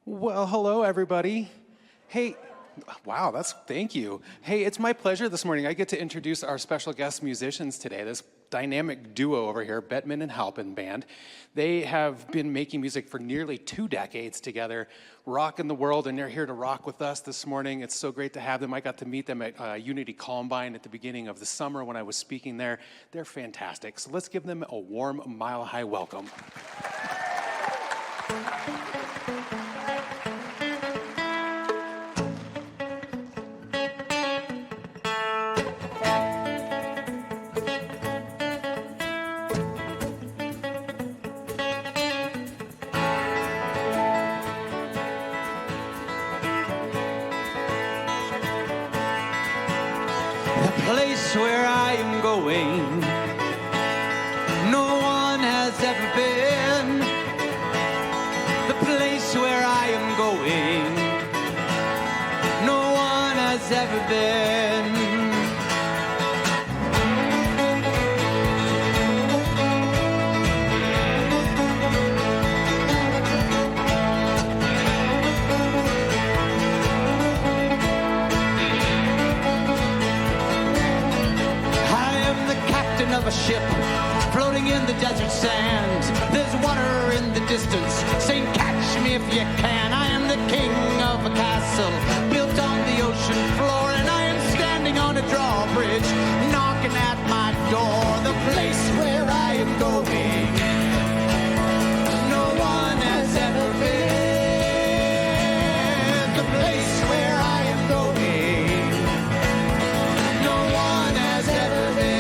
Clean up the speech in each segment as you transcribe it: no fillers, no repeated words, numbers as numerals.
Well, hello, everybody. Hey, wow, thank you. Hey, it's my pleasure this morning. I get to introduce our special guest musicians today, this dynamic duo over here, Bettman and Halpin Band. They have been making music for nearly 2 decades together, rocking the world, and they're here to rock with us this morning. It's so great to have them. I got to meet them at Unity Columbine at the beginning of the summer when I was speaking there. They're fantastic. So let's give them a warm, mile-high welcome. Place where I am going, no one has ever been. The place where I am going, no one has ever been. Of a ship floating in the desert sands. There's water in the distance saying, catch me if you can. I am the king of a castle built on the ocean floor, and I am standing on a drawbridge knocking at my door. The place where I am going, no one has ever been. The place where I am going, no one has ever been.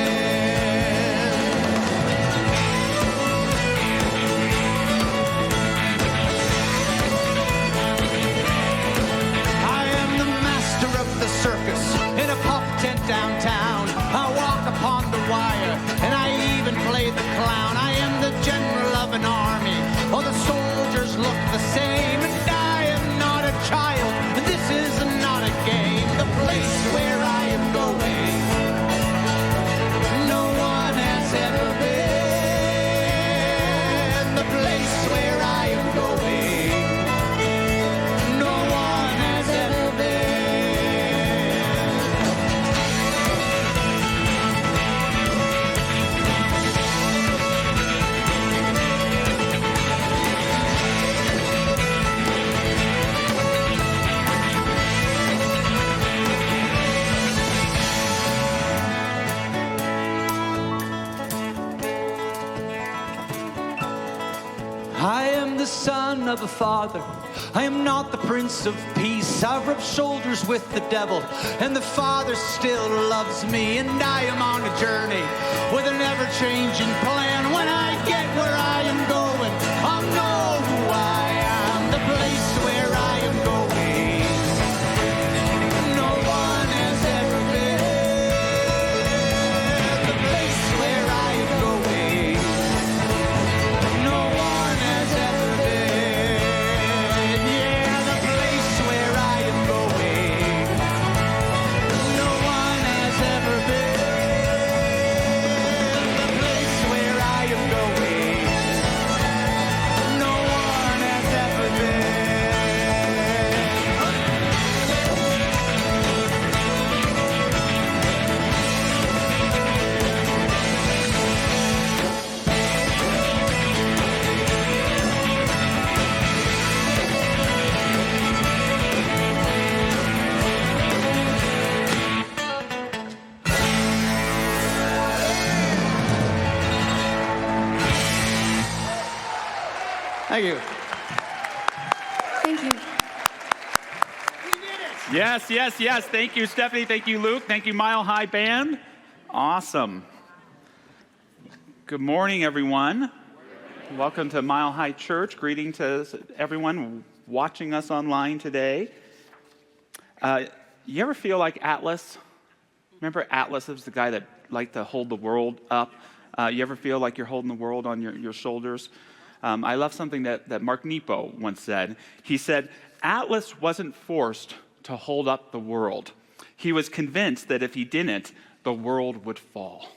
Circus in a puff tent downtown. I walk upon the wire and I even play the clown. I am the general of an army. All the soldiers look the same, and I am not a child. This is not a game. The place where I am going, no one has ever been. The place where I am going, no one has ever been. I am the son of a father. I am not the prince of peace. I've rubbed shoulders with the devil, and the father still loves me. And I am on a journey with an ever-changing plan. When I get where I am going, I'll know who I am. The place where I am going, no one has ever been. The place where I am going, no one has ever been. Yeah, the place where I am going, no one has ever been. The place where I am going, no one has ever been. Thank you. Thank you. Yes, yes, yes. Thank you, Stephanie. Thank you, Luke. Thank you, Mile High Band. Awesome. Good morning, everyone. Welcome to Mile High Church. Greeting to everyone watching us online today. You ever feel like Atlas? Remember Atlas was the guy that liked to hold the world up? You ever feel like you're holding the world on your shoulders? I love something that Mark Nepo once said. He said, Atlas wasn't forced to hold up the world. He was convinced that if he didn't, the world would fall.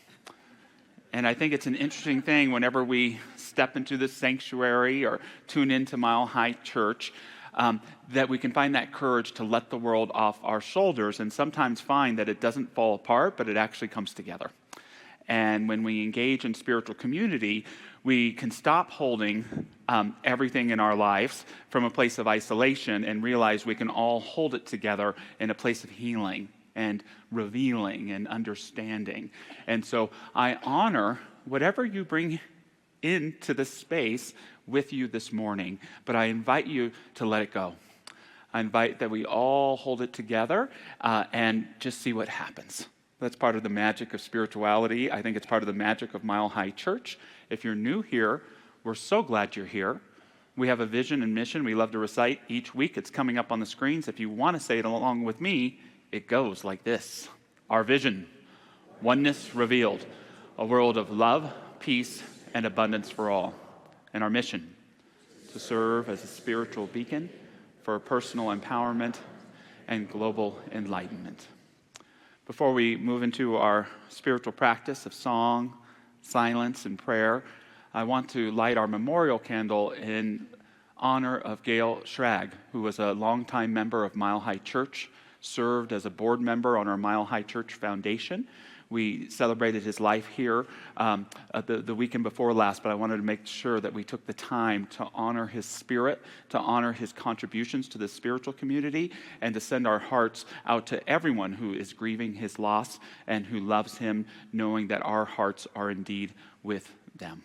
And I think it's an interesting thing whenever we step into this sanctuary or tune into Mile High Church. that we can find that courage to let the world off our shoulders and sometimes find that it doesn't fall apart, but it actually comes together. And when we engage in spiritual community, we can stop holding everything in our lives from a place of isolation and realize we can all hold it together in a place of healing and revealing and understanding. And so I honor whatever you bring into this space with you this morning, but I invite you to let it go. I invite that we all hold it together and just see what happens. That's part of the magic of spirituality. I think it's part of the magic of Mile High Church. If you're new here, we're so glad you're here. We have a vision and mission we love to recite each week. It's coming up on the screens. If you want to say it along with me, it goes like this. Our vision, oneness revealed, a world of love, peace, and abundance for all. And our mission, to serve as a spiritual beacon for personal empowerment and global enlightenment. Before we move into our spiritual practice of song, silence, and prayer, I want to light our memorial candle in honor of Gail Schrag, who was a longtime member of Mile High Church, served as a board member on our Mile High Church Foundation. We celebrated his life here the weekend before last, but I wanted to make sure that we took the time to honor his spirit, to honor his contributions to the spiritual community, and to send our hearts out to everyone who is grieving his loss and who loves him, knowing that our hearts are indeed with them.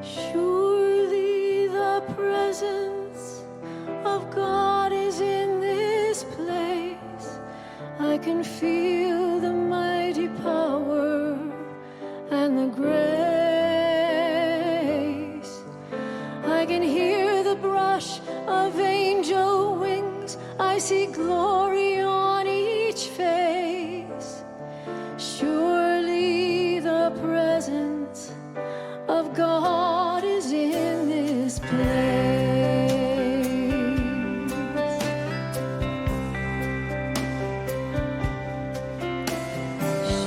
Surely the presence of God is in this place. I can feel the mighty power and the grace. I can hear the brush of angel wings. I see glory on each face. Surely the presence of God is in this place.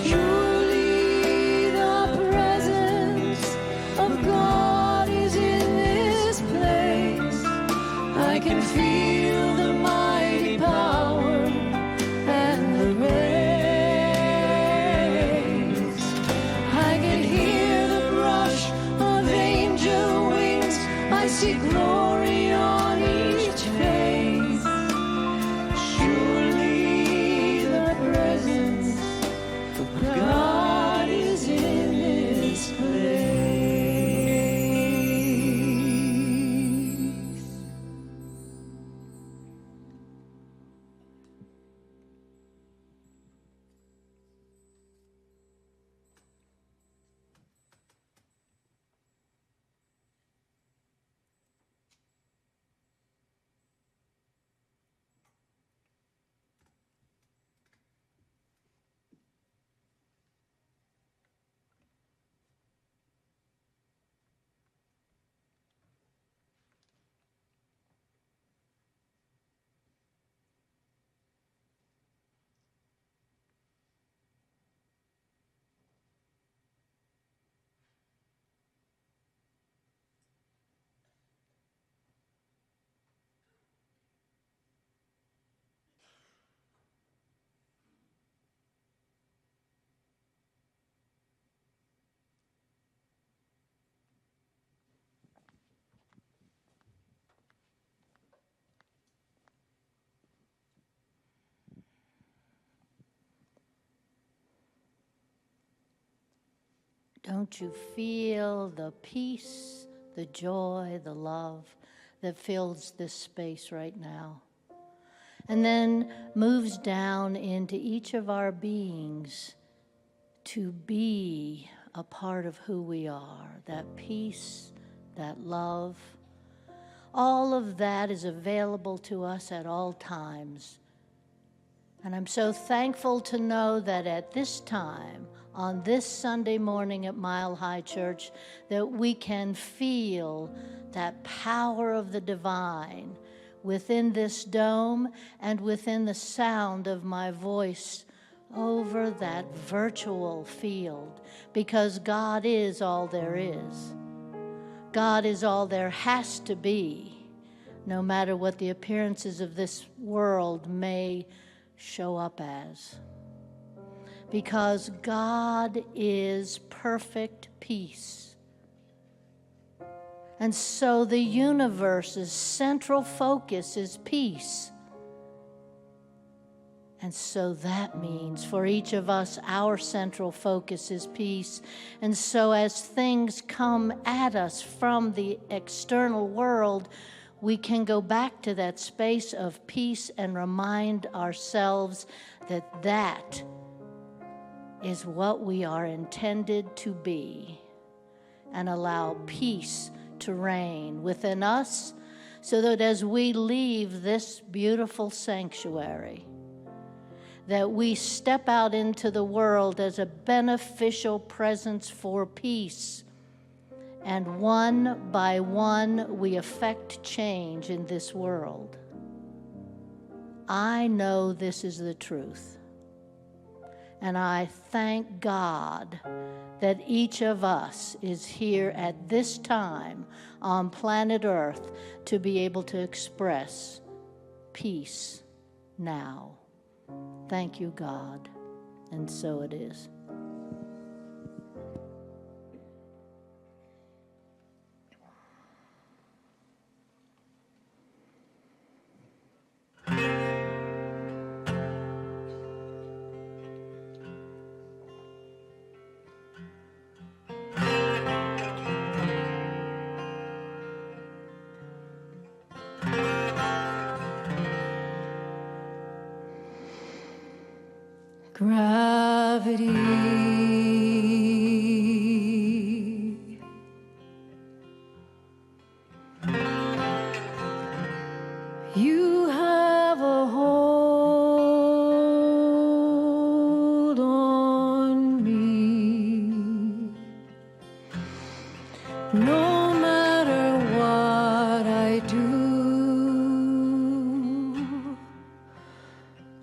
Surely the presence of God is in this place. I can feel the mighty power and the grace. I can hear the brush of angel wings. I see glory on each face. Surely the presence of God is in this place. Don't you feel the peace, the joy, the love that fills this space right now? And then moves down into each of our beings to be a part of who we are, that peace, that love. All of that is available to us at all times. And I'm so thankful to know that at this time, on this Sunday morning at Mile High Church, that we can feel that power of the divine within this dome and within the sound of my voice over that virtual field, because God is all there is. God is all there has to be, no matter what the appearances of this world may show up as. Because God is perfect peace. And so the universe's central focus is peace. And so that means for each of us, our central focus is peace. And so as things come at us from the external world, we can go back to that space of peace and remind ourselves that that is what we are intended to be, and allow peace to reign within us, so that as we leave this beautiful sanctuary, that we step out into the world as a beneficial presence for peace. And one by one, we affect change in this world. I know this is the truth. And I thank God that each of us is here at this time on planet Earth to be able to express peace now. Thank you, God. And so it is. Gravity. You have a hold on me. No matter what I do,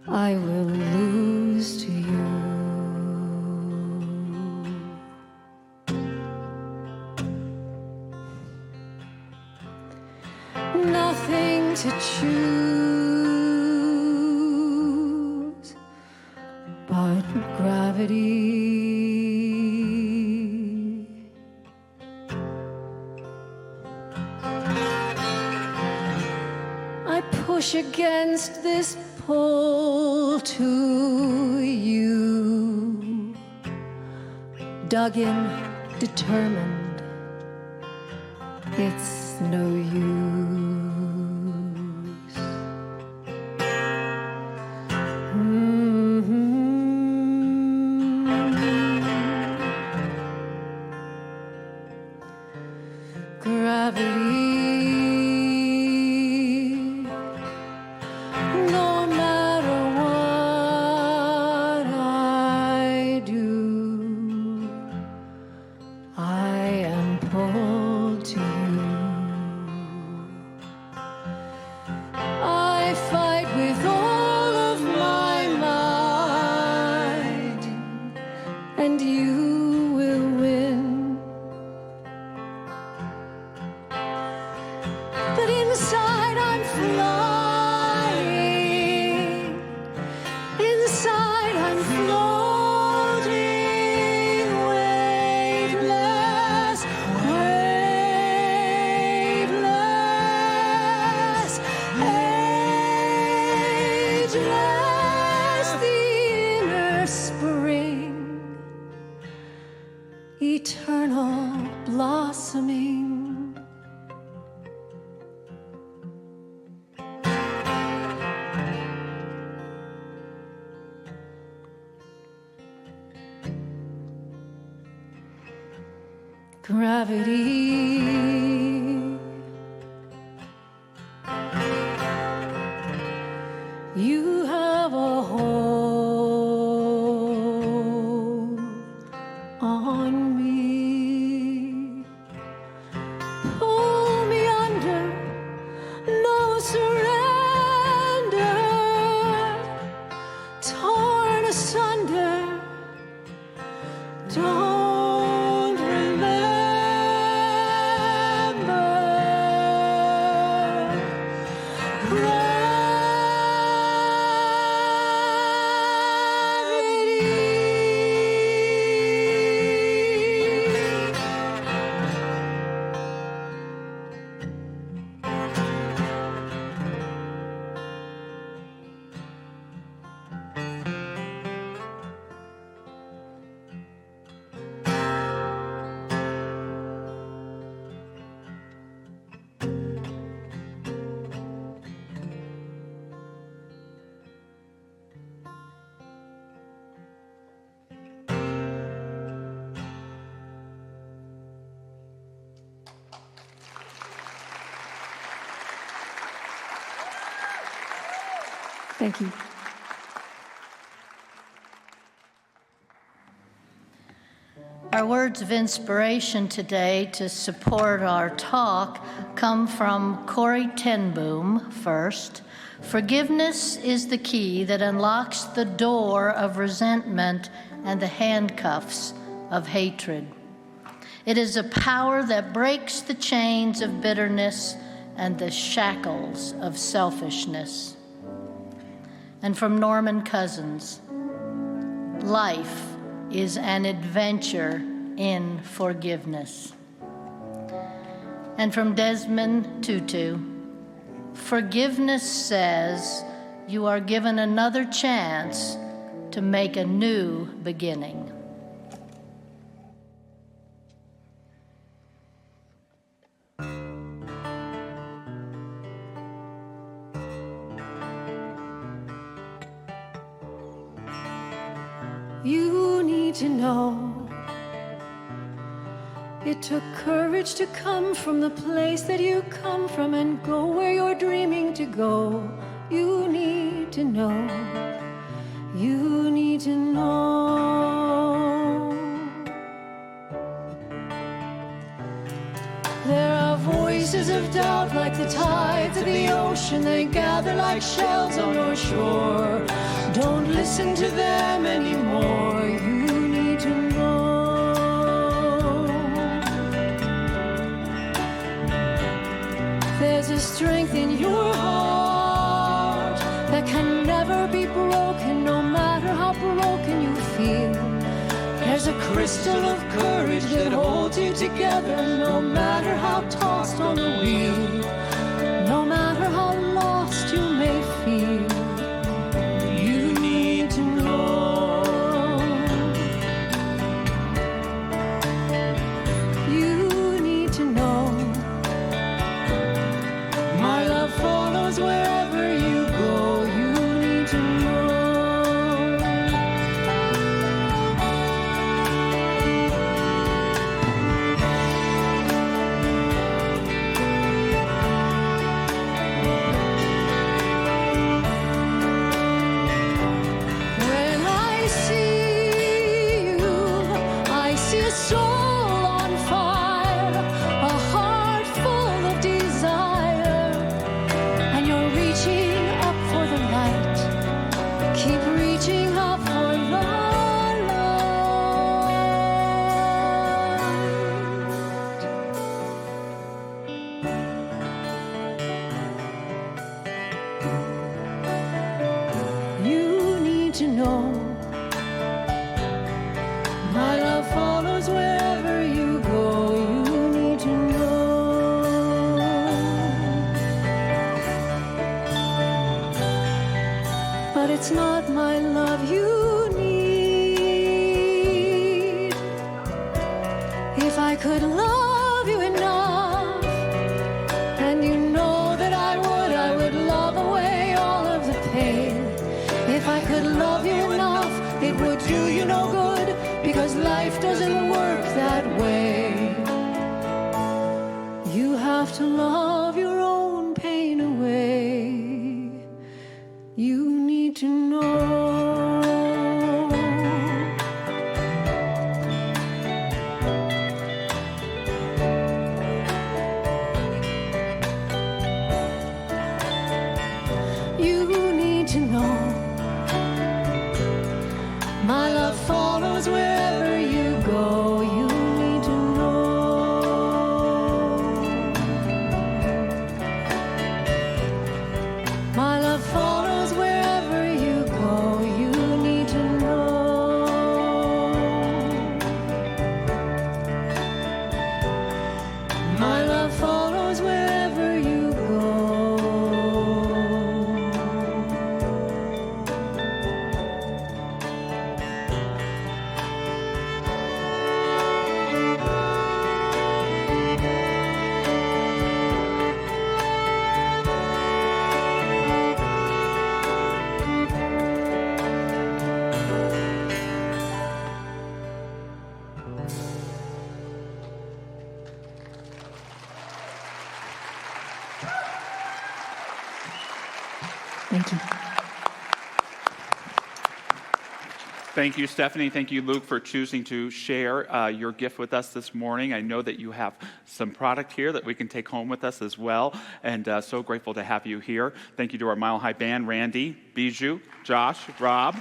I will lose to you. Nothing to choose but gravity. I push against this pull to you, dug in, determined, it's no use. Gravity. No matter what I do, I am pulled to you. I fight with all of my might, and you will win. But inside I'm flying. Inside I'm floating, weightless, waveless, ageless, the inner spring, eternal blossoming. gravity. You have a hold on me. Pull me under, no surrender. Torn asunder, don't remember. Thank you. Our words of inspiration today to support our talk come from Corrie ten Boom first. Forgiveness is the key that unlocks the door of resentment and the handcuffs of hatred. It is a power that breaks the chains of bitterness and the shackles of selfishness. And from Norman Cousins, life is an adventure in forgiveness. And from Desmond Tutu, forgiveness says you are given another chance to make a new beginning. You need to know it took courage to come from the place that you come from and go where you're dreaming to go. You need to know. You need to know. There are voices of doubt like the tides of the ocean. They gather like shells on your shore. Don't listen to them anymore. You need to know. There's a strength in your heart that can never be broken, no matter how broken you feel. There's a crystal of courage that holds you together, no matter how tossed on the wheel, no matter how lost you may feel. You need to know. You need to know. My love follows wherever you go. You need to know. When I see you, I see a soul on fire, a heart full of desire, and you're reaching up for the light. Keep reaching up for the light. You need to know. My love follows wherever you go. You need to know. But it's not my love you need. If I could love you enough, and you know that I would love away all of the pain. If I could love you enough, it would do you no good, because love life doesn't work that way. You have to love your own pain away. You need to know. You need to know. My love follows wherever you go. You need to know. My love follows wherever you go. You need to know. My love follows wherever you go. Thank you. Thank you, Stephanie. Thank you, Luke, for choosing to share your gift with us this morning. I know that you have some product here that we can take home with us as well, and so grateful to have you here. Thank you to our Mile High Band, Randy, Bijou, Josh, Rob.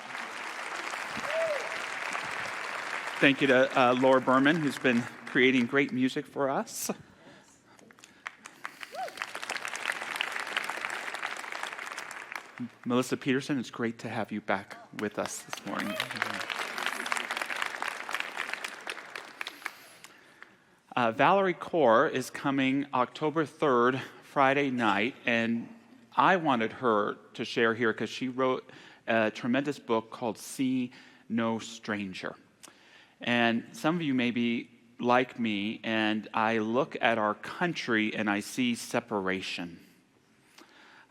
Thank you to Laura Berman, who's been creating great music for us. Melissa Peterson, it's great to have you back with us this morning. Valerie Kaur is coming October 3rd, Friday night, and I wanted her to share here because she wrote a tremendous book called See No Stranger. And some of you may be like me, and I look at our country and I see separation.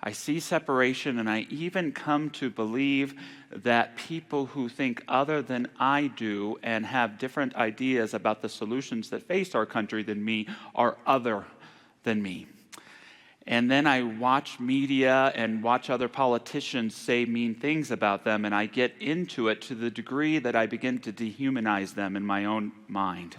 I see separation, and I even come to believe that people who think other than I do and have different ideas about the solutions that face our country than me are other than me. And then I watch media and watch other politicians say mean things about them, and I get into it to the degree that I begin to dehumanize them in my own mind.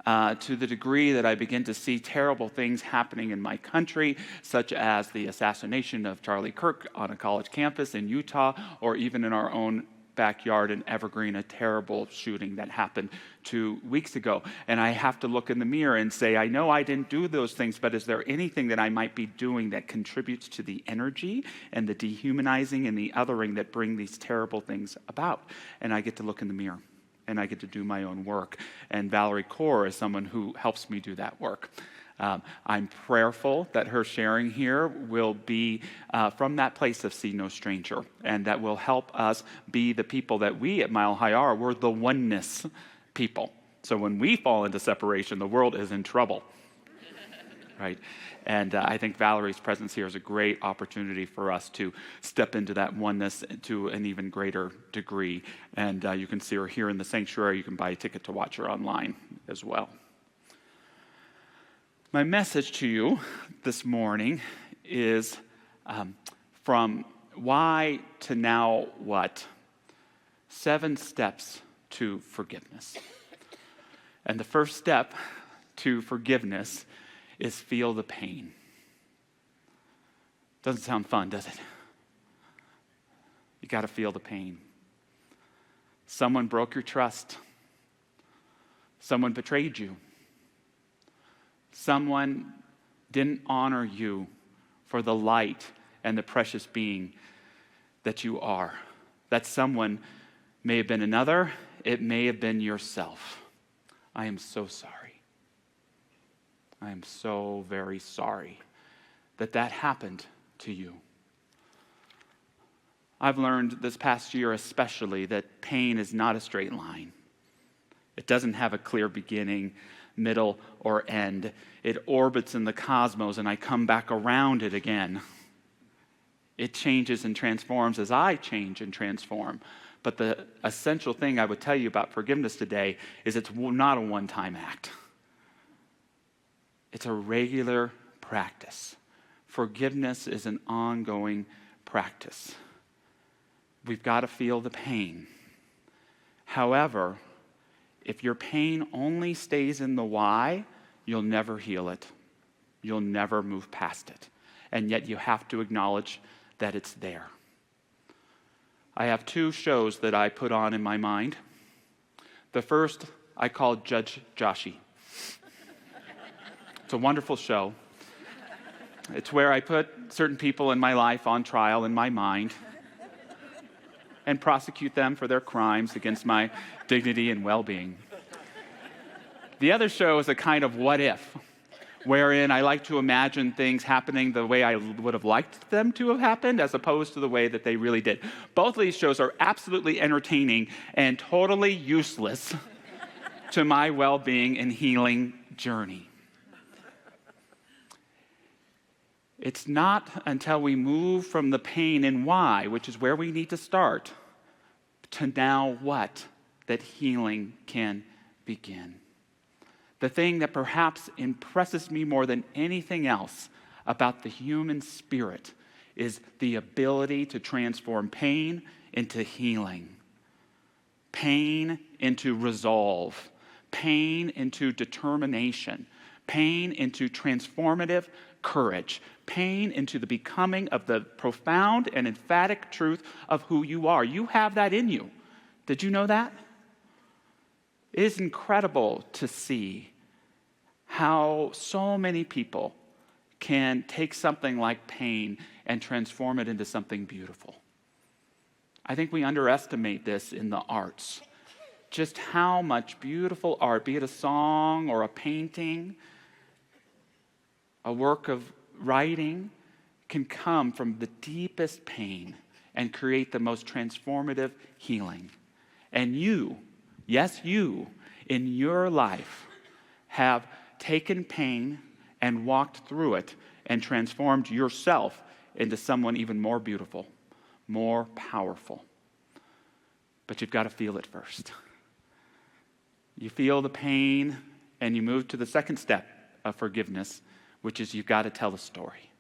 To the degree that I begin to see terrible things happening in my country, such as the assassination of Charlie Kirk on a college campus in Utah, or even in our own backyard in Evergreen, a terrible shooting that happened 2 weeks ago. And I have to look in the mirror and say, I know I didn't do those things, but is there anything that I might be doing that contributes to the energy and the dehumanizing and the othering that bring these terrible things about? And I get to look in the mirror, and I get to do my own work. And Valerie Kaur is someone who helps me do that work. I'm prayerful that her sharing here will be from that place of See No Stranger, and that will help us be the people that we at Mile High are. We're the oneness people. So when we fall into separation, the world is in trouble, right? And I think Valerie's presence here is a great opportunity for us to step into that oneness to an even greater degree. And you can see her here in the sanctuary. You can buy a ticket to watch her online as well. My message to you this morning is from why to now what? 7 steps to forgiveness. And the first step to forgiveness is feel the pain. Doesn't sound fun, does it? You got to feel the pain. Someone broke your trust. Someone betrayed you. Someone didn't honor you for the light and the precious being that you are. That someone may have been another, it may have been yourself. I am so sorry. I am so very sorry that happened to you. I've learned this past year especially that pain is not a straight line. It doesn't have a clear beginning, middle, or end. It orbits in the cosmos, and I come back around it again. It changes and transforms as I change and transform. But the essential thing I would tell you about forgiveness today is it's not a one-time act. It's a regular practice. Forgiveness is an ongoing practice. We've got to feel the pain. However, if your pain only stays in the why, you'll never heal it. You'll never move past it. And yet you have to acknowledge that it's there. I have 2 shows that I put on in my mind. The first I call Judge Joshy. It's a wonderful show. It's where I put certain people in my life on trial in my mind and prosecute them for their crimes against my dignity and well-being. The other show is a kind of what if, wherein I like to imagine things happening the way I would have liked them to have happened as opposed to the way that they really did. Both of these shows are absolutely entertaining and totally useless to my well-being and healing journey. It's not until we move from the pain and why, which is where we need to start, to now what, that healing can begin. The thing that perhaps impresses me more than anything else about the human spirit is the ability to transform pain into healing, pain into resolve, pain into determination, pain into transformative courage, pain into the becoming of the profound and emphatic truth of who you are. You have that in you. Did you know that? It is incredible to see how so many people can take something like pain and transform it into something beautiful. I think we underestimate this in the arts. Just how much beautiful art, be it a song or a painting, a work of writing, can come from the deepest pain and create the most transformative healing. And you, yes, you, in your life have taken pain and walked through it and transformed yourself into someone even more beautiful, more powerful. But you've got to feel it first. You feel the pain and you move to the second step of forgiveness, which is you've got to tell the story.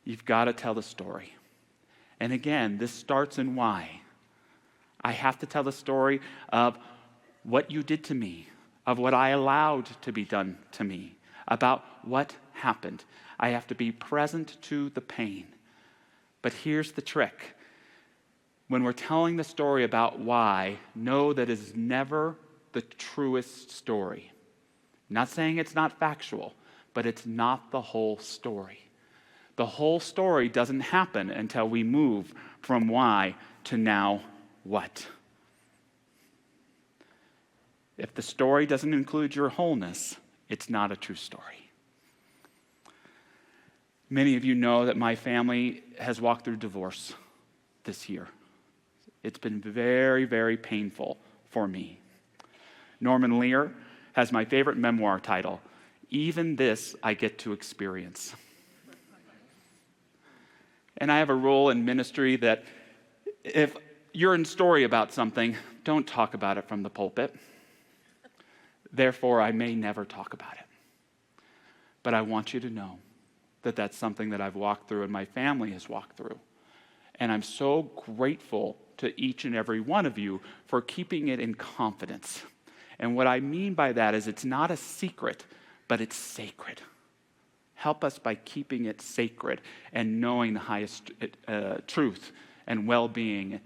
You've got to tell the story. And again, this starts in why. I have to tell the story of what you did to me, of what I allowed to be done to me, about what happened. I have to be present to the pain. But here's the trick. When we're telling the story about why, know that it is never the truest story. I'm not saying it's not factual, but it's not the whole story. The whole story doesn't happen until we move from why to now what. If the story doesn't include your wholeness, it's not a true story. Many of you know that my family has walked through divorce this year. It's been very, very painful for me. Norman Lear has my favorite memoir title, Even This I Get to Experience. And I have a rule in ministry that if you're in story about something, don't talk about it from the pulpit. Therefore, I may never talk about it. But I want you to know that that's something that I've walked through and my family has walked through. And I'm so grateful to each and every one of you for keeping it in confidence. And what I mean by that is it's not a secret, but it's sacred. Help us by keeping it sacred and knowing the highest truth and well-being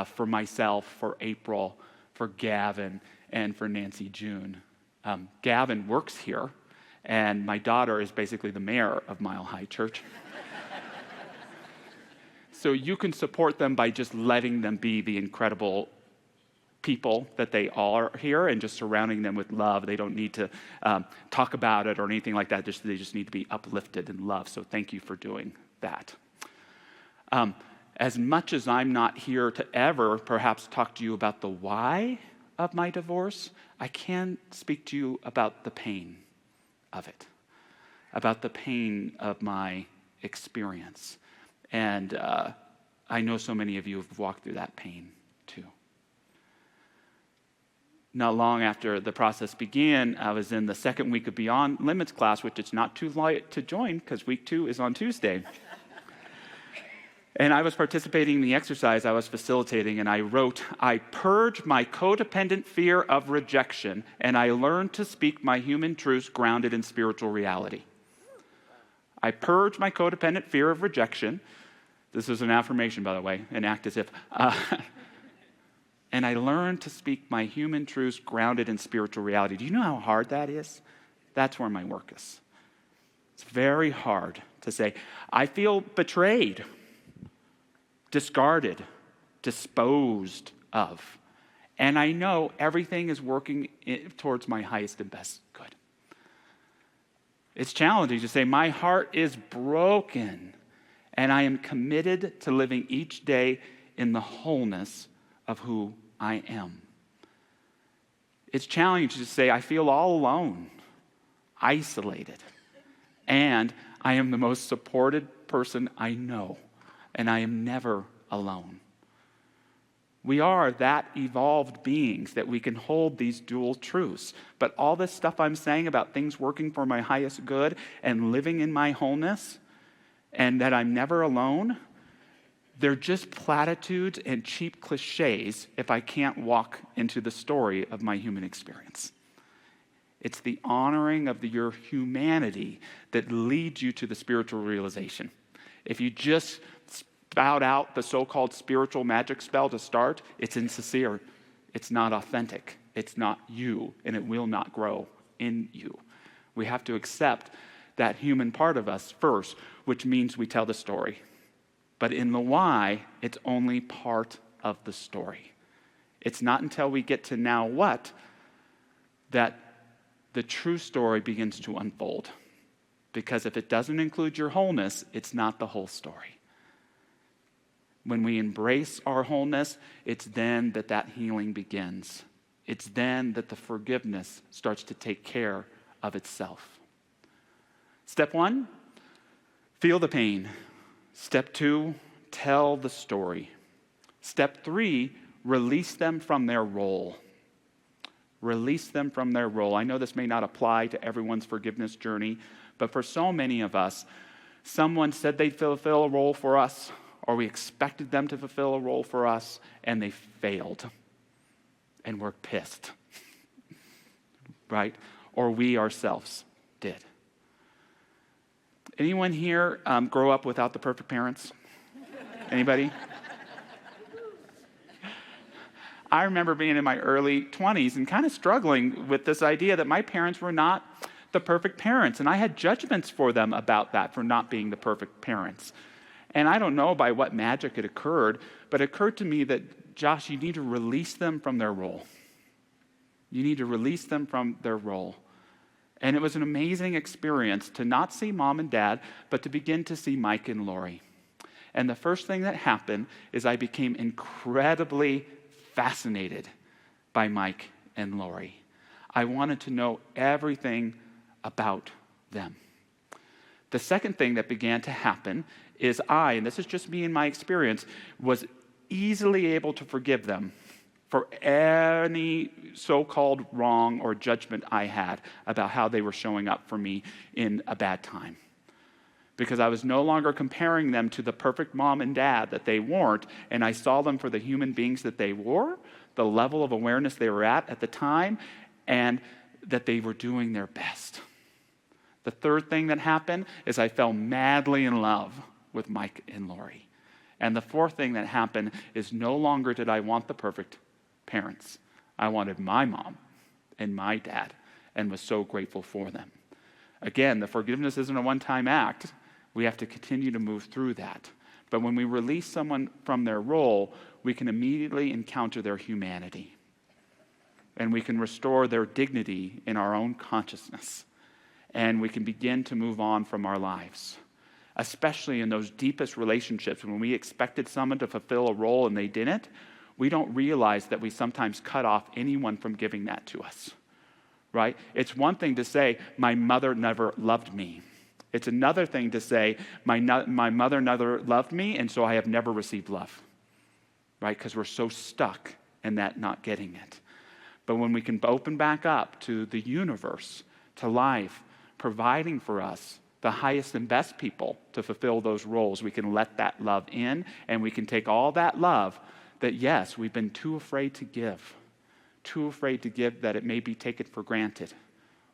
for myself, for April, for Gavin, and for Nancy June. Gavin works here, and my daughter is basically the mayor of Mile High Church. So you can support them by just letting them be the incredible people that they are here and just surrounding them with love. They don't need to talk about it or anything like that. They just need to be uplifted and loved. So thank you for doing that. As much as I'm not here to ever perhaps talk to you about the why of my divorce, I can speak to you about the pain of it, about the pain of my experience. And I know so many of you have walked through that pain not long after the process began, I was in the second week of Beyond Limits class, which it's not too late to join because week 2 is on Tuesday. And I was participating in the exercise I was facilitating, and I wrote, I purged my codependent fear of rejection, and I learned to speak my human truths grounded in spiritual reality. I purged my codependent fear of rejection. This is an affirmation, by the way, and act as if. And I learned to speak my human truths grounded in spiritual reality. Do you know how hard that is? That's where my work is. It's very hard to say, I feel betrayed, discarded, disposed of. And I know everything is working towards my highest and best good. It's challenging to say, my heart is broken, and I am committed to living each day in the wholeness of who I am. It's challenging to say, I feel all alone, isolated, and I am the most supported person I know, and I am never alone. We are that evolved beings that we can hold these dual truths. But all this stuff I'm saying about things working for my highest good and living in my wholeness and that I'm never alone, they're just platitudes and cheap cliches if I can't walk into the story of my human experience. It's the honoring of your humanity that leads you to the spiritual realization. If you just spout out the so-called spiritual magic spell to start, it's insincere. It's not authentic. It's not you, and it will not grow in you. We have to accept that human part of us first, which means we tell the story. But in the why, it's only part of the story. It's not until we get to now what that the true story begins to unfold. Because if it doesn't include your wholeness, it's not the whole story. When we embrace our wholeness, it's then that healing begins. It's then that the forgiveness starts to take care of itself. Step 1, feel the pain. Step 2, tell the story. Step 3, release them from their role. Release them from their role. I know this may not apply to everyone's forgiveness journey, but for so many of us, someone said they'd fulfill a role for us, or we expected them to fulfill a role for us, and they failed. And we're pissed. Right? Or we ourselves did. Anyone here grow up without the perfect parents? Anybody? I remember being in my early 20s and kind of struggling with this idea that my parents were not the perfect parents. And I had judgments for them about that, for not being the perfect parents. And I don't know by what magic it occurred, but it occurred to me that, Josh, you need to release them from their role. You need to release them from their role. And it was an amazing experience to not see mom and dad, but to begin to see Mike and Lori. And the first thing that happened is I became incredibly fascinated by Mike and Lori. I wanted to know everything about them. The second thing that began to happen is and this is just me in my experience, was easily able to forgive them for any so-called wrong or judgment I had about how they were showing up for me in a bad time. Because I was no longer comparing them to the perfect mom and dad that they weren't, and I saw them for the human beings that they were, the level of awareness they were at the time, and that they were doing their best. The third thing that happened is I fell madly in love with Mike and Lori. And the fourth thing that happened is no longer did I want the perfect parents. I wanted my mom and my dad and was so grateful for them. Again, the forgiveness isn't a one-time act. We have to continue to move through that. But when we release someone from their role, we can immediately encounter their humanity. And we can restore their dignity in our own consciousness. And we can begin to move on from our lives. Especially in those deepest relationships, when we expected someone to fulfill a role and they didn't, we don't realize that we sometimes cut off anyone from giving that to us, right? It's one thing to say, my mother never loved me. It's another thing to say, my mother never loved me, and so I have never received love, right? Because we're so stuck in that not getting it. But when we can open back up to the universe, to life, providing for us the highest and best people to fulfill those roles, we can let that love in, and we can take all that love that, yes, we've been too afraid to give that it may be taken for granted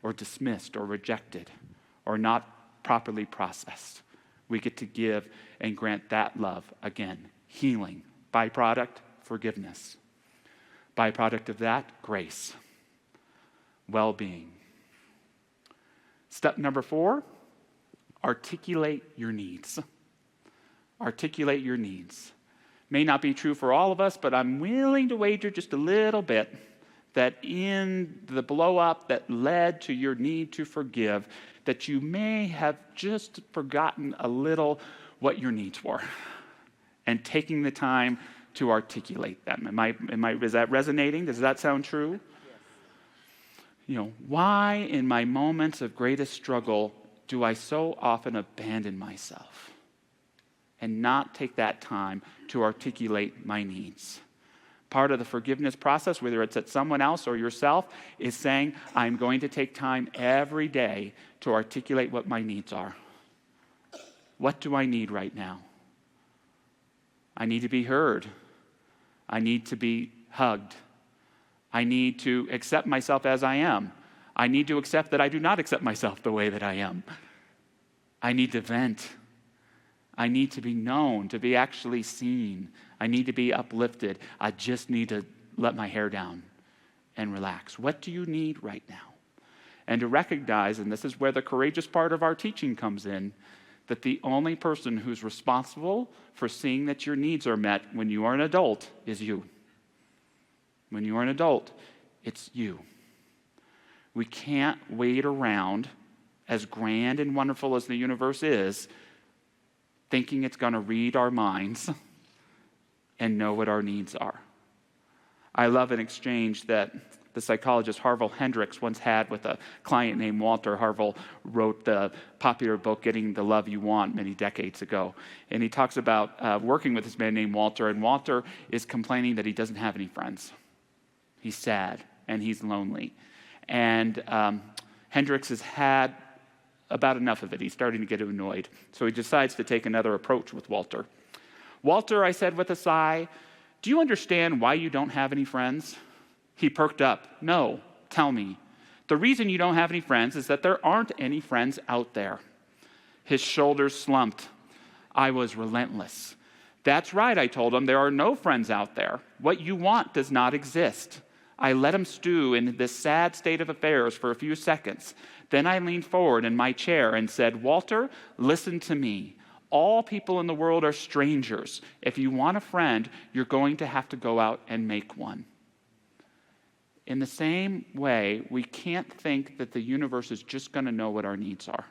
or dismissed or rejected or not properly processed. We get to give and grant that love again. Healing. Byproduct, forgiveness. Byproduct of that, grace. Well-being. Step number 4, articulate your needs. Articulate your needs. May not be true for all of us, but I'm willing to wager just a little bit that in the blow-up that led to your need to forgive, that you may have just forgotten a little what your needs were and taking the time to articulate them. Is that resonating? Does that sound true? Yes. Why in my moments of greatest struggle do I so often abandon myself and not take that time to articulate my needs? Part of the forgiveness process, whether it's at someone else or yourself, is saying, I'm going to take time every day to articulate what my needs are. What do I need right now? I need to be heard. I need to be hugged. I need to accept myself as I am. I need to accept that I do not accept myself the way that I am. I need to vent. I need to be known, to be actually seen. I need to be uplifted. I just need to let my hair down and relax. What do you need right now? And to recognize, and this is where the courageous part of our teaching comes in, that the only person who's responsible for seeing that your needs are met when you are an adult is you. When you are an adult, it's you. We can't wait around, as grand and wonderful as the universe is, thinking it's going to read our minds and know what our needs are. I love an exchange that the psychologist Harville Hendricks once had with a client named Walter. Harville wrote the popular book, Getting the Love You Want, many decades ago. And he talks about working with this man named Walter, and Walter is complaining that he doesn't have any friends. He's sad, and he's lonely. And Hendricks has had about enough of it. He's starting to get annoyed. So he decides to take another approach with Walter. Walter, I said with a sigh, do you understand why you don't have any friends? He perked up. No, tell me. The reason you don't have any friends is that there aren't any friends out there. His shoulders slumped. I was relentless. That's right, I told him. There are no friends out there. What you want does not exist. I let him stew in this sad state of affairs for a few seconds. Then I leaned forward in my chair and said, Walter, listen to me. All people in the world are strangers. If you want a friend, you're going to have to go out and make one. In the same way, we can't think that the universe is just going to know what our needs are.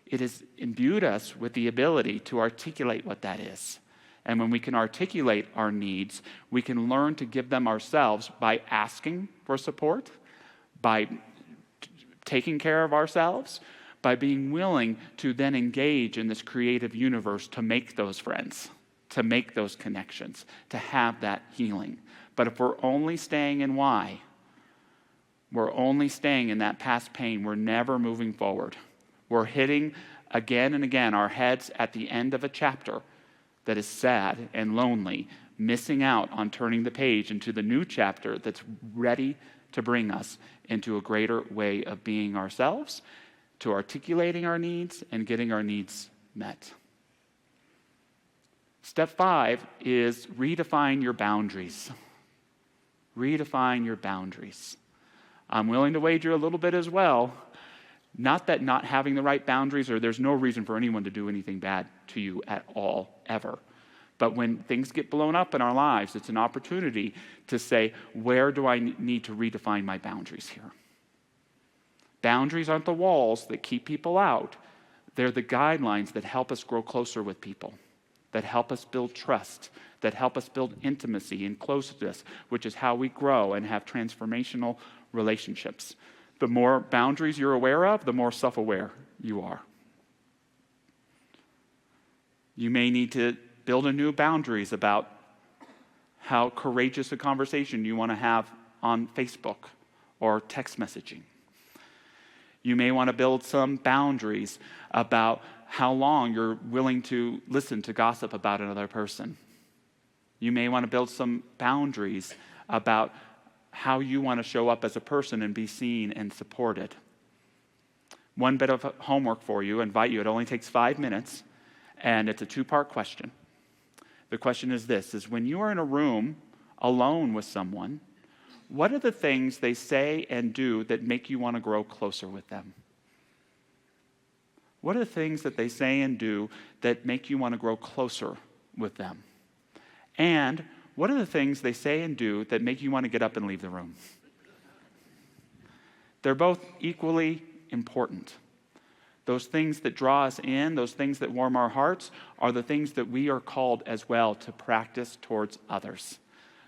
It has imbued us with the ability to articulate what that is. And when we can articulate our needs, we can learn to give them ourselves by asking for support, by taking care of ourselves, by being willing to then engage in this creative universe to make those friends, to make those connections, to have that healing. But if we're only staying in why, we're only staying in that past pain, we're never moving forward. We're hitting again and again our heads at the end of a chapter that is sad and lonely, missing out on turning the page into the new chapter that's ready to bring us into a greater way of being ourselves, to articulating our needs and getting our needs met. Step 5 is redefine your boundaries. Redefine your boundaries. I'm willing to wager a little bit as well. Not that not having the right boundaries, or there's no reason for anyone to do anything bad to you at all, ever. But when things get blown up in our lives, it's an opportunity to say, where do I need to redefine my boundaries here? Boundaries aren't the walls that keep people out. They're the guidelines that help us grow closer with people, that help us build trust, that help us build intimacy and closeness, which is how we grow and have transformational relationships. The more boundaries you're aware of, the more self-aware you are. You may need to build new boundaries about how courageous a conversation you want to have on Facebook or text messaging. You may want to build some boundaries about how long you're willing to listen to gossip about another person. You may want to build some boundaries about how you want to show up as a person and be seen and supported. One bit of homework for you, I invite you, it only takes 5 minutes, and it's a 2-part question. The question is this, is when you are in a room alone with someone, what are the things they say and do that make you want to grow closer with them? What are the things that they say and do that make you want to grow closer with them? And what are the things they say and do that make you want to get up and leave the room? They're both equally important. Those things that draw us in, those things that warm our hearts, are the things that we are called as well to practice towards others.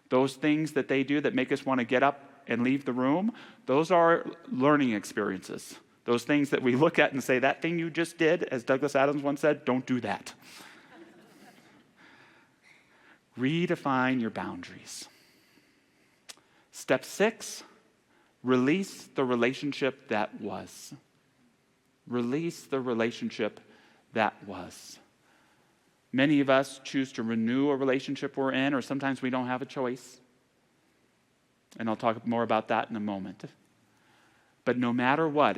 Those things that they do that make us want to get up and leave the room, those are learning experiences. Those things that we look at and say, that thing you just did, as Douglas Adams once said, don't do that. Redefine your boundaries. Step 6, release the relationship that was. Release the relationship that was. Many of us choose to renew a relationship we're in, or sometimes we don't have a choice. And I'll talk more about that in a moment. But no matter what,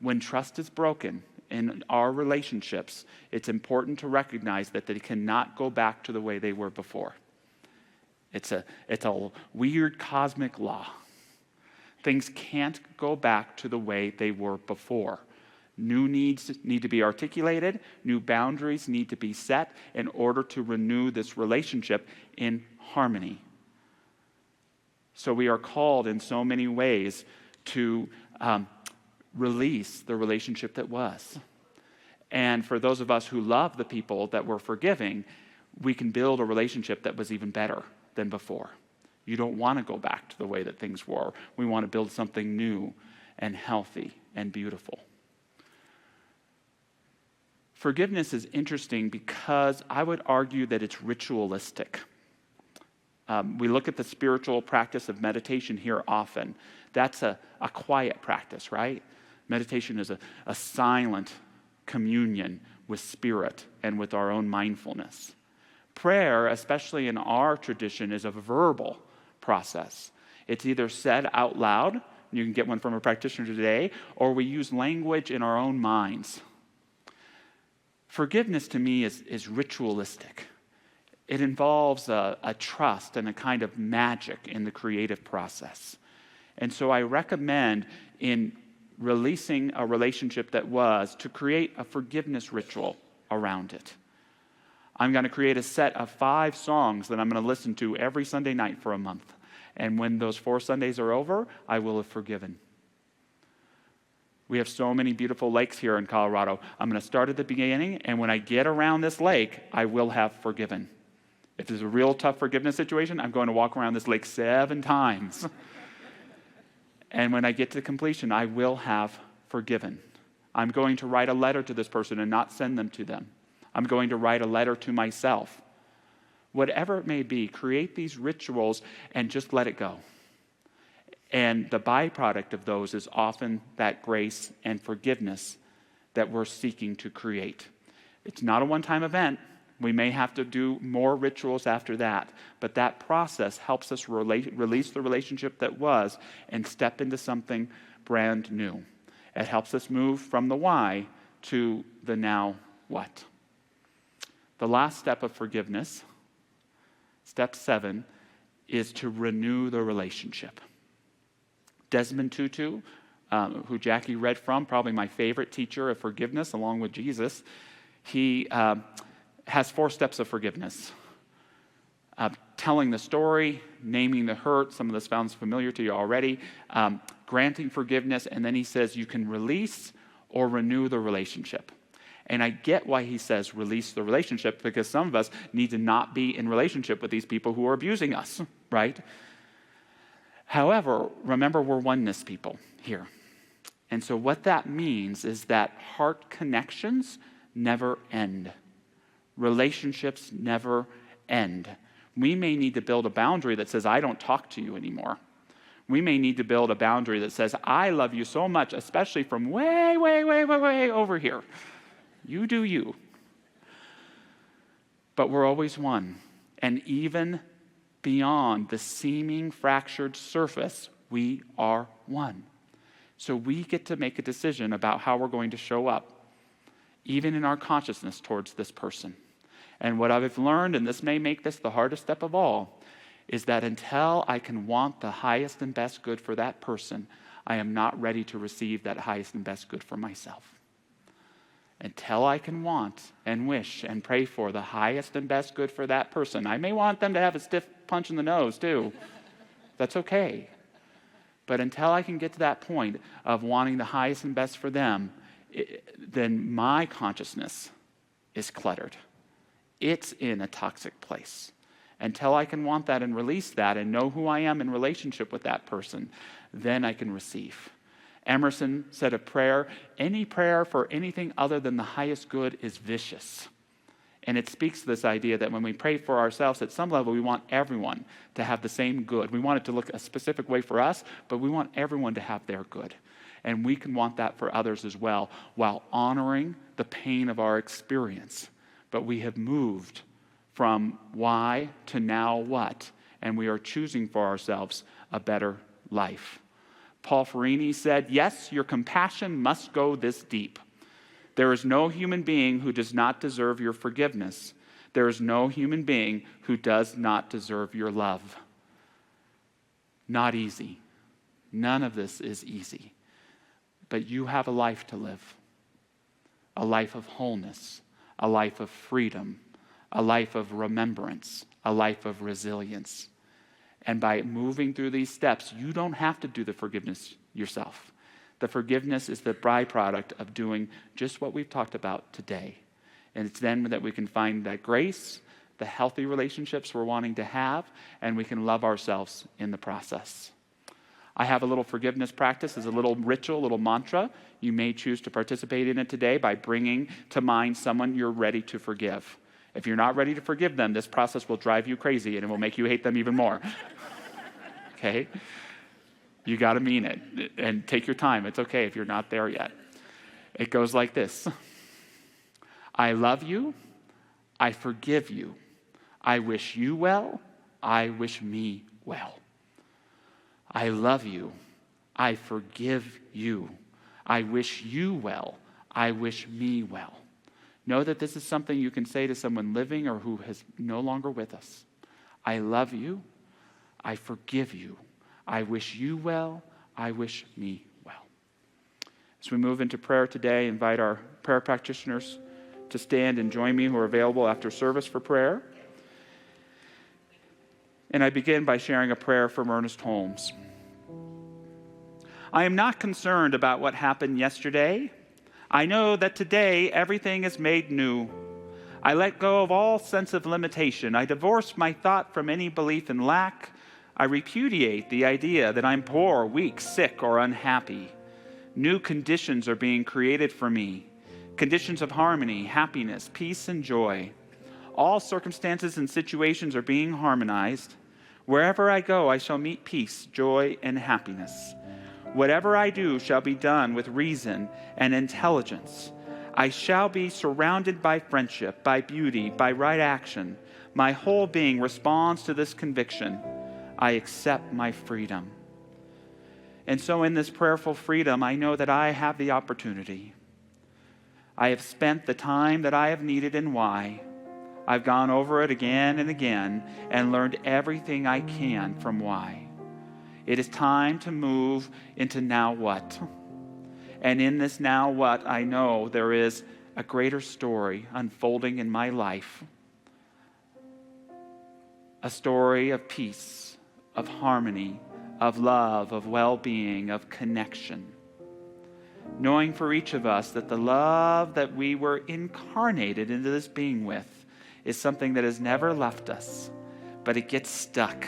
when trust is broken in our relationships, it's important to recognize that they cannot go back to the way they were before. It's a weird cosmic law. Things can't go back to the way they were before. New needs need to be articulated. New boundaries need to be set in order to renew this relationship in harmony. So we are called in so many ways to release the relationship that was. And for those of us who love the people that we're forgiving, we can build a relationship that was even better than before. You don't want to go back to the way that things were. We want to build something new and healthy and beautiful. Forgiveness is interesting because I would argue that it's ritualistic. We look at the spiritual practice of meditation here often. That's a quiet practice, right? Meditation is a silent communion with spirit and with our own mindfulness. Prayer, especially in our tradition, is a verbal process. It's either said out loud, you can get one from a practitioner today, or we use language in our own minds. Forgiveness to me is ritualistic. It involves a trust and a kind of magic in the creative process. And so I recommend in releasing a relationship that was to create a forgiveness ritual around it. I'm going to create a set of 5 songs that I'm going to listen to every Sunday night for a month. And when those 4 Sundays are over, I will have forgiven. We have so many beautiful lakes here in Colorado. I'm going to start at the beginning, and when I get around this lake, I will have forgiven. If there's a real tough forgiveness situation, I'm going to walk around this lake 7 times. And when I get to completion, I will have forgiven. I'm going to write a letter to this person and not send them to them. I'm going to write a letter to myself. Whatever it may be, create these rituals and just let it go. And the byproduct of those is often that grace and forgiveness that we're seeking to create. It's not a one-time event. We may have to do more rituals after that, but that process helps us release the relationship that was and step into something brand new. It helps us move from the why to the now what. The last step of forgiveness, step 7, is to renew the relationship. Desmond Tutu, who Jackie read from, probably my favorite teacher of forgiveness along with Jesus, he has 4 steps of forgiveness. Telling the story, naming the hurt, some of this sounds familiar to you already, granting forgiveness, and then he says you can release or renew the relationship. And I get why he says release the relationship, because some of us need to not be in relationship with these people who are abusing us, right? However, remember we're oneness people here. And so what that means is that heart connections never end. Relationships never end. We may need to build a boundary that says, I don't talk to you anymore. We may need to build a boundary that says, I love you so much, especially from way, way, way, way, way over here. You do you. But we're always one. And even beyond the seeming fractured surface, we are one. So we get to make a decision about how we're going to show up, even in our consciousness towards this person. And what I've learned, and this may make this the hardest step of all, is that until I can want the highest and best good for that person, I am not ready to receive that highest and best good for myself. Until I can want and wish and pray for the highest and best good for that person, I may want them to have a stiff punch in the nose too. That's okay. But until I can get to that point of wanting the highest and best for them, then my consciousness is cluttered. It's in a toxic place. Until I can want that and release that and know who I am in relationship with that person, then I can receive. Emerson said of prayer, any prayer for anything other than the highest good is vicious. And it speaks to this idea that when we pray for ourselves, at some level, we want everyone to have the same good. We want it to look a specific way for us, but we want everyone to have their good. And we can want that for others as well, while honoring the pain of our experience. But we have moved from why to now what, and we are choosing for ourselves a better life. Paul Ferrini said, yes, your compassion must go this deep. There is no human being who does not deserve your forgiveness. There is no human being who does not deserve your love. Not easy. None of this is easy. But you have a life to live. A life of wholeness. A life of freedom. A life of remembrance. A life of resilience. And by moving through these steps, you don't have to do the forgiveness yourself. The forgiveness is the byproduct of doing just what we've talked about today. And it's then that we can find that grace, the healthy relationships we're wanting to have, and we can love ourselves in the process. I have a little forgiveness practice as a little ritual, a little mantra. You may choose to participate in it today by bringing to mind someone you're ready to forgive. If you're not ready to forgive them, this process will drive you crazy and it will make you hate them even more. Okay? You got to mean it and take your time. It's okay if you're not there yet. It goes like this. I love you. I forgive you. I wish you well. I wish me well. I love you. I forgive you. I wish you well. I wish me well. Know that this is something you can say to someone living or who is no longer with us. I love you. I forgive you. I wish you well. I wish me well. As we move into prayer today, invite our prayer practitioners to stand and join me who are available after service for prayer. And I begin by sharing a prayer from Ernest Holmes. I am not concerned about what happened yesterday. I know that today everything is made new. I let go of all sense of limitation. I divorce my thought from any belief in lack. I repudiate the idea that I'm poor, weak, sick, or unhappy. New conditions are being created for me. Conditions of harmony, happiness, peace, and joy. All circumstances and situations are being harmonized. Wherever I go, I shall meet peace, joy, and happiness. Whatever I do shall be done with reason and intelligence. I shall be surrounded by friendship, by beauty, by right action. My whole being responds to this conviction. I accept my freedom. And so in this prayerful freedom, I know that I have the opportunity. I have spent the time that I have needed in why. I've gone over it again and again and learned everything I can from why. It is time to move into now what. And in this now what, I know there is a greater story unfolding in my life. A story of peace, of harmony, of love, of well-being, of connection. Knowing for each of us that the love that we were incarnated into this being with is something that has never left us, but it gets stuck.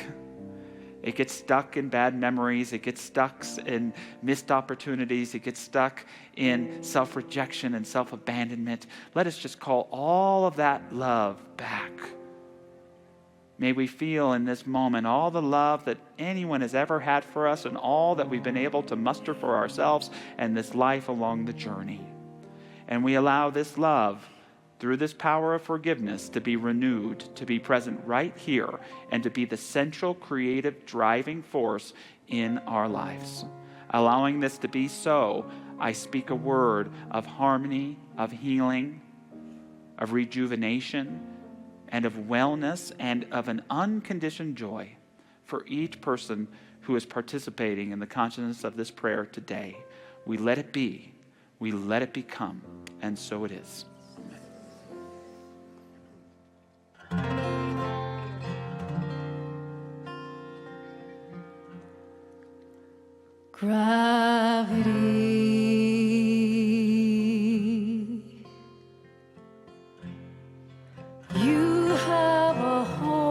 It gets stuck in bad memories. It gets stuck in missed opportunities. It gets stuck in self-rejection and self-abandonment. Let us just call all of that love back. May we feel in this moment all the love that anyone has ever had for us and all that we've been able to muster for ourselves and this life along the journey. And we allow this love, through this power of forgiveness, to be renewed, to be present right here, and to be the central creative driving force in our lives. Allowing this to be so, I speak a word of harmony, of healing, of rejuvenation, and of wellness, and of an unconditioned joy for each person who is participating in the consciousness of this prayer today. We let it be. We let it become. And so it is. Gravity, you have a hold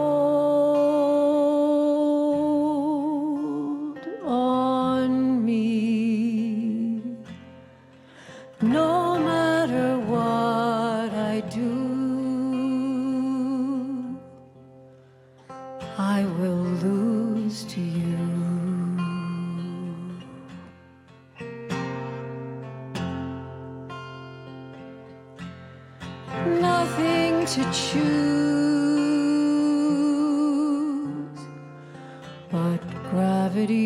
on me. No matter what I do, I will lose to you. Nothing to choose but gravity.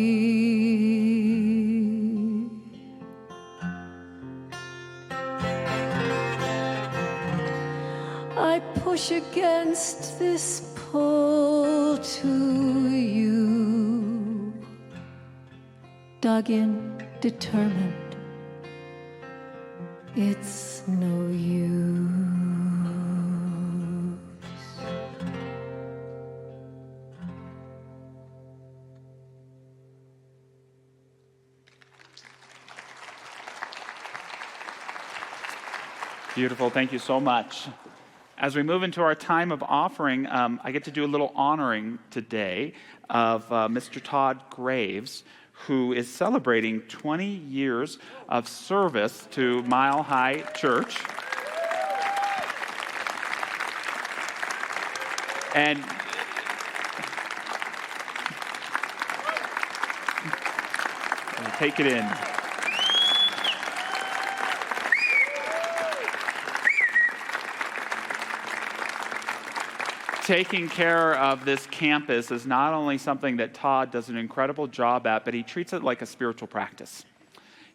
I push against this pull to you, dug in, determined. It's no use. Beautiful. Thank you so much. As we move into our time of offering, I get to do a little honoring today of Mr. Todd Graves, who is celebrating 20 years of service to Mile High Church. And take it in. Taking care of this campus is not only something that Todd does an incredible job at, but he treats it like a spiritual practice.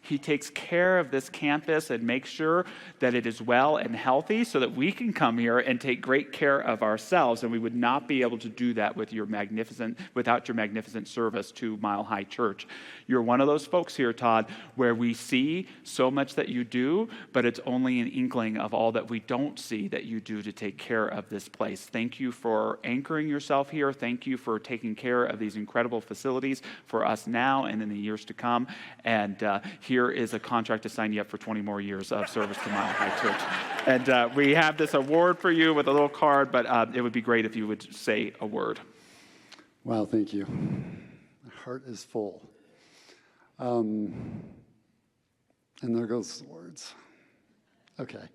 He takes care of this campus and makes sure that it is well and healthy so that we can come here and take great care of ourselves. And we would not be able to do that without your magnificent service to Mile High Church. You're one of those folks here, Todd, where we see so much that you do, but it's only an inkling of all that we don't see that you do to take care of this place. Thank you for anchoring yourself here. Thank you for taking care of these incredible facilities for us now and in the years to come. And here is a contract to sign you up for 20 more years of service to Mile High Church. And we have this award for you with a little card, but it would be great if you would say a word. Wow, thank you. My heart is full. And there goes the words. Okay.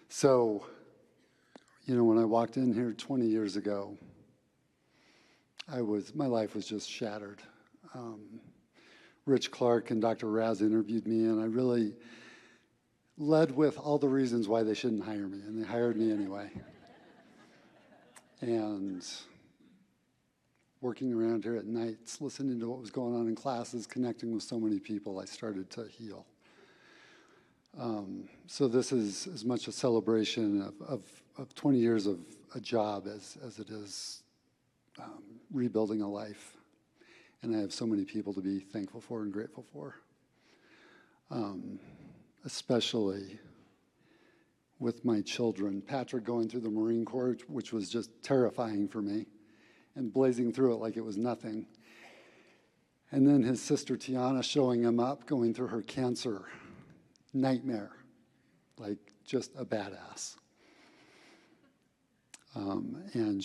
So, when I walked in here 20 years ago, my life was just shattered. Rich Clark and Dr. Raz interviewed me, and I really led with all the reasons why they shouldn't hire me, and they hired me anyway. And working around here at nights, listening to what was going on in classes, connecting with so many people, I started to heal. So this is as much a celebration of 20 years of a job as it is rebuilding a life. And I have so many people to be thankful for and grateful for, especially with my children. Patrick going through the Marine Corps, which was just terrifying for me, and blazing through it like it was nothing. And then his sister Tiana showing him up, going through her cancer nightmare, like just a badass. And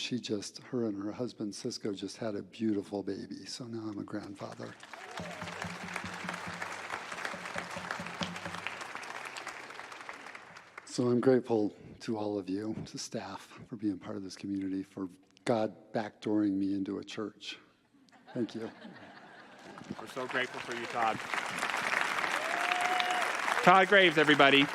her and her husband Cisco just had a beautiful baby. So now I'm a grandfather. So I'm grateful to all of you, to staff, for being part of this community, for God backdooring me into a church. Thank you. We're so grateful for you, Todd. Todd Graves, everybody.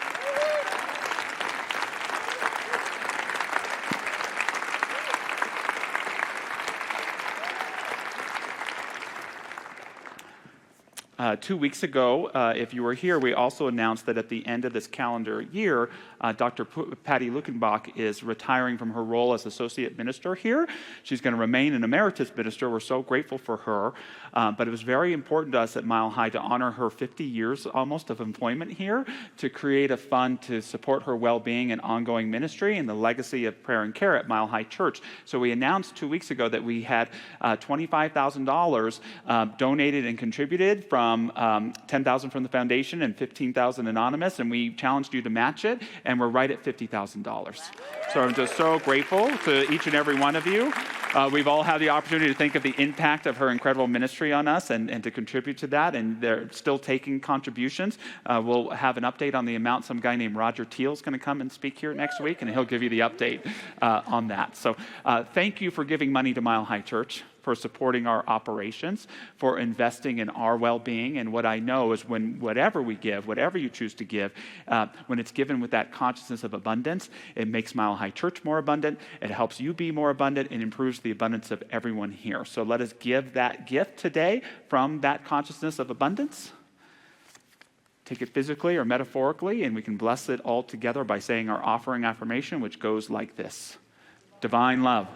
Two weeks ago, if you were here, we also announced that at the end of this calendar year, Dr. Patty Lukenbach is retiring from her role as associate minister here. She's going to remain an emeritus minister. We're so grateful for her. But it was very important to us at Mile High to honor her 50 years almost of employment here, to create a fund to support her well-being and ongoing ministry and the legacy of prayer and care at Mile High Church. So we announced 2 weeks ago that we had $25,000 donated and contributed from $10,000 from the foundation and $15,000 anonymous, and we challenged you to match it, and we're right at $50,000. So I'm just so grateful to each and every one of you. We've all had the opportunity to think of the impact of her incredible ministry on us and to contribute to that, and they're still taking contributions. We'll have an update on the amount. Some guy named Roger Teal is going to come and speak here next week, and he'll give you the update on that. So thank you for giving money to Mile High Church, for supporting our operations, for investing in our well-being. And what I know is when whatever we give, whatever you choose to give, when it's given with that consciousness of abundance, it makes Mile High Church more abundant, it helps you be more abundant, and improves the abundance of everyone here. So let us give that gift today from that consciousness of abundance. Take it physically or metaphorically, and we can bless it all together by saying our offering affirmation, which goes like this. Divine love,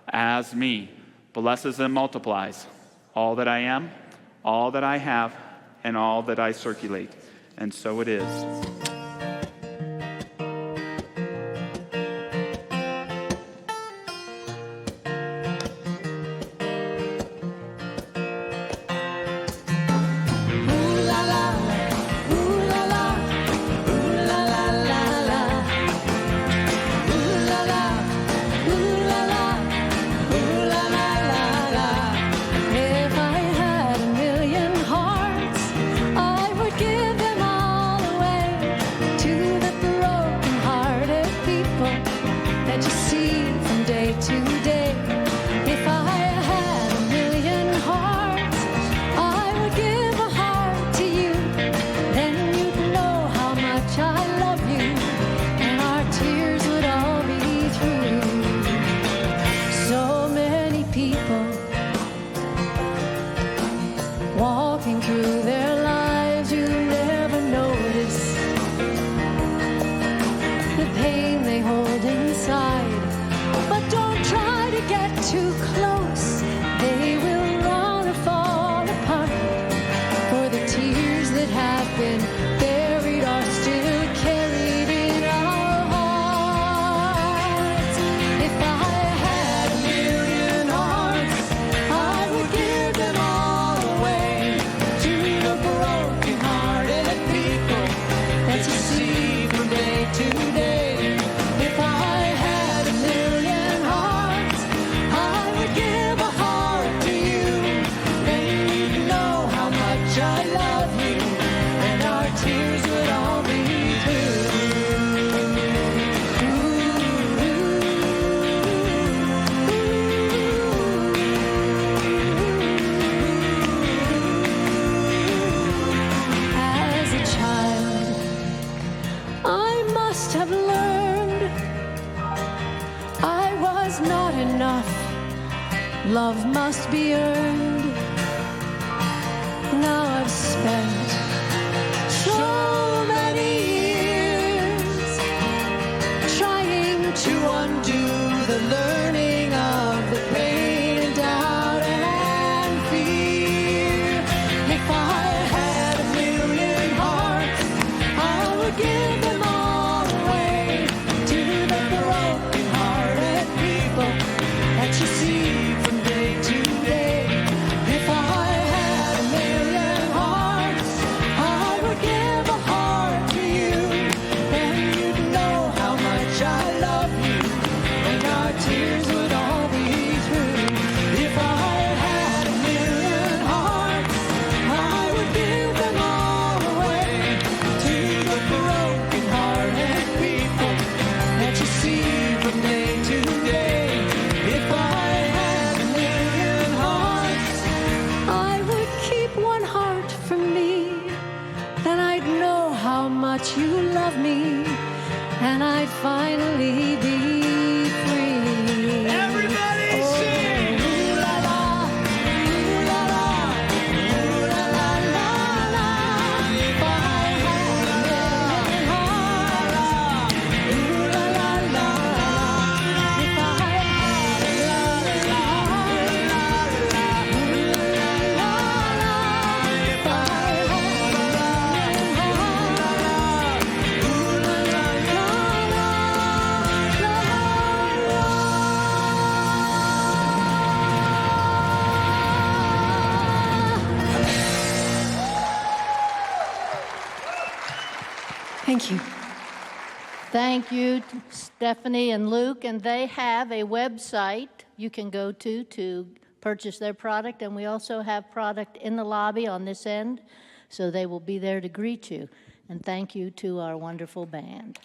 as me, blesses and multiplies all that I am, all that I have, and all that I circulate. And so it is. Love must be earned. Now I've spent so many years trying to undo the learning of the pain and doubt and fear. If I had a million hearts, I would give them all away to the broken-hearted people that you see. If I had a million hearts, how much you love me, and I'd finally be free. Everybody sing! Ooh la la, ooh la la, ooh la la la la. If I had a million hearts, ooh la la la la. If I had a million hearts, ooh la la la la. If I had a million hearts, ooh la la la la. Thank you. Thank you, Stephanie and Luke. And they have a website you can go to purchase their product. And we also have product in the lobby on this end, so they will be there to greet you. And thank you to our wonderful band.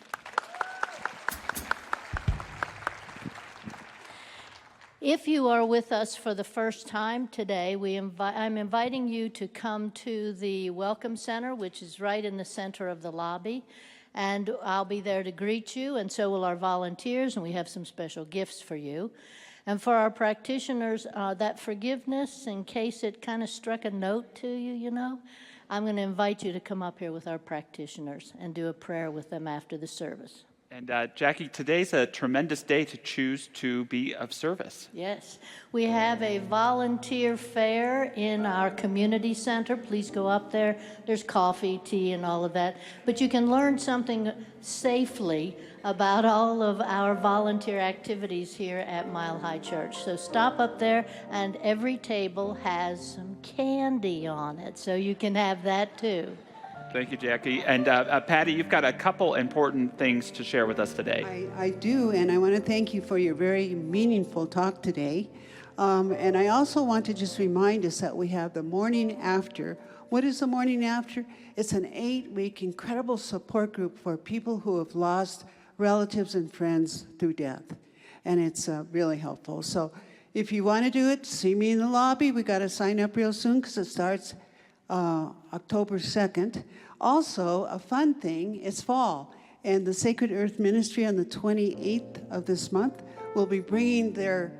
If you are with us for the first time today, I'm inviting you to come to the Welcome Center, which is right in the center of the lobby. And I'll be there to greet you, and so will our volunteers, and we have some special gifts for you. And for our practitioners, that forgiveness, in case it kind of struck a note to you, you know, I'm going to invite you to come up here with our practitioners and do a prayer with them after the service. And Jackie, today's a tremendous day to choose to be of service. Yes, we have a volunteer fair in our community center. Please go up there. There's coffee, tea, and all of that. But you can learn something safely about all of our volunteer activities here at Mile High Church. So stop up there, and every table has some candy on it, so you can have that too. Thank you, Jackie. And Patty, you've got a couple important things to share with us today. I do, and I want to thank you for your very meaningful talk today. And I also want to just remind us that we have the morning after. What is the morning after? It's an 8-week incredible support group for people who have lost relatives and friends through death. And it's really helpful. So if you want to do it, see me in the lobby. We got to sign up real soon because it starts October 2nd. Also, a fun thing, it's fall, and the Sacred Earth Ministry on the 28th of this month will be bringing their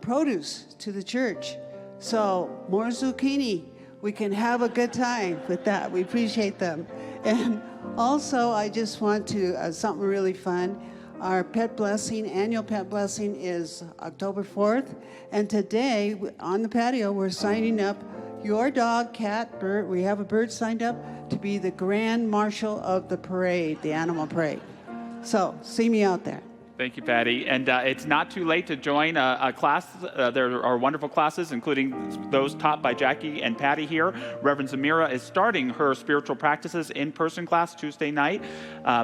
produce to the church. So, more zucchini. We can have a good time with that. We appreciate them. And also, I just want to, something really fun. Our pet blessing, annual pet blessing is October 4th. And today, on the patio, we're signing up your dog, cat, bird. We have a bird signed up to be the grand marshal of the parade, the animal parade. So, see me out there. Thank you, Patty. And it's not too late to join a class. There are wonderful classes, including those taught by Jackie and Patty here. Reverend Zamira is starting her spiritual practices in-person class Tuesday night,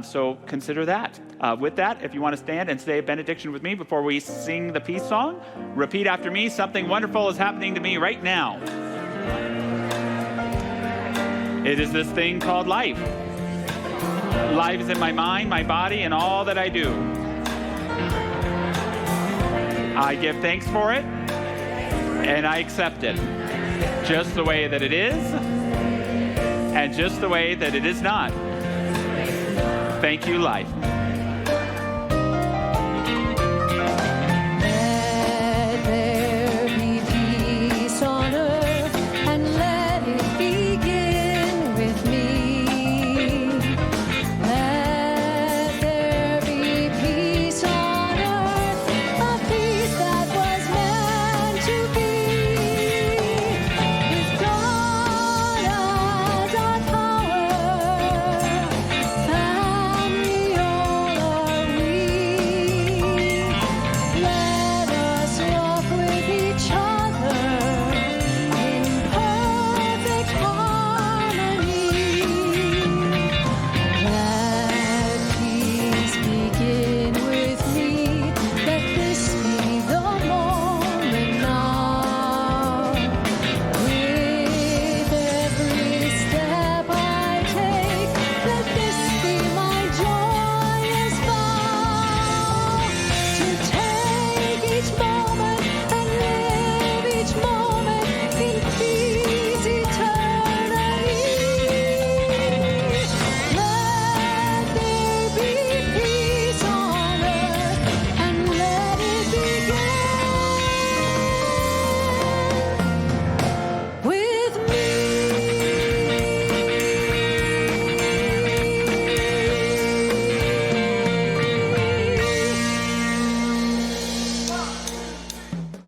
so consider that. With that, if you want to stand and say a benediction with me before we sing the peace song, repeat after me. Something wonderful is happening to me right now. It is this thing called life. Life is in my mind, my body, and all that I do. I give thanks for it, and I accept it, just the way that it is, and just the way that it is not. Thank you, life.